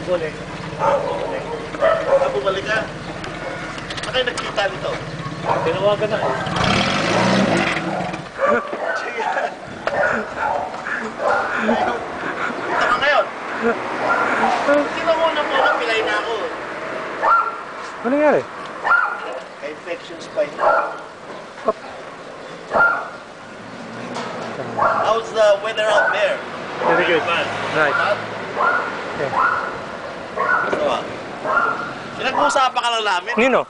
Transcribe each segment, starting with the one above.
Bumalik. Bumalik ka? Saan kayo nagkita nito? Tinawagan na. Dito ka ngayon? Sino ko na po pilay na ako? Ano nangyari? Infection spine. How's the weather out there? Very good. Right. Hot? Okay. Gusto ba? Pinag-uusapan ka lang namin. Nino?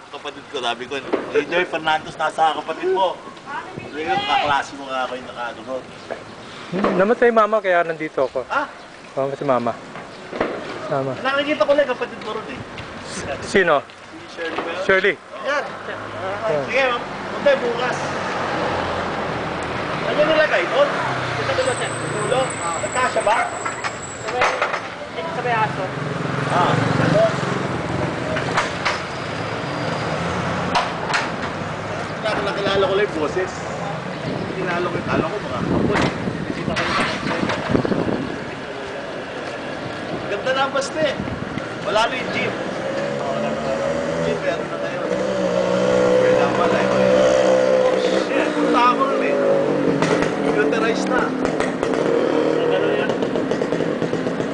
Kapatid ko, sabi ko, Joy Fernandez, nasa kapatid mo. Sabi ko, kaklase mo nga ako yung nakadunod. Namatay mama kaya nandito ako. Ah? Namatay mama. Mama. Nakikita ko lang kapatid mo ron eh. Sino? Si Shirley ba yun? Shirley. Yan. Sige, punta bukas. Ano nilagay doon? Ito ba siya? Tulo? Nagkasya ba? Sabay aso. Ah, ano? Nakilala ko lang yung boses. Kilala ko yung ko mga kapon. Bisita ko yung Ganda na ang basta eh. Wala na yung gym. Gym, meron na ngayon. Kaya pala eh. Oh shit, punta ako nun eh. Computerized na. Ano yan?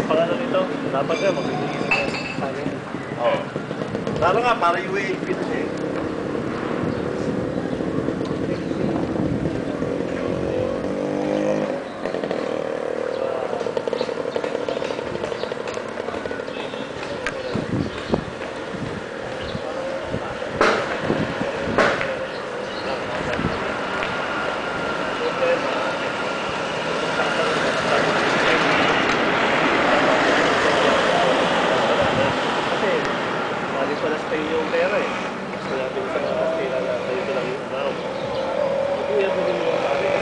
Pangano nito? Dapat nga magbibigay na sa akin. Oo. Lalo nga, para UAP na siya eh. Yung pera eh. Gusto natin sa pila na tayo lang yung araw. Hindi yan din yung sabi.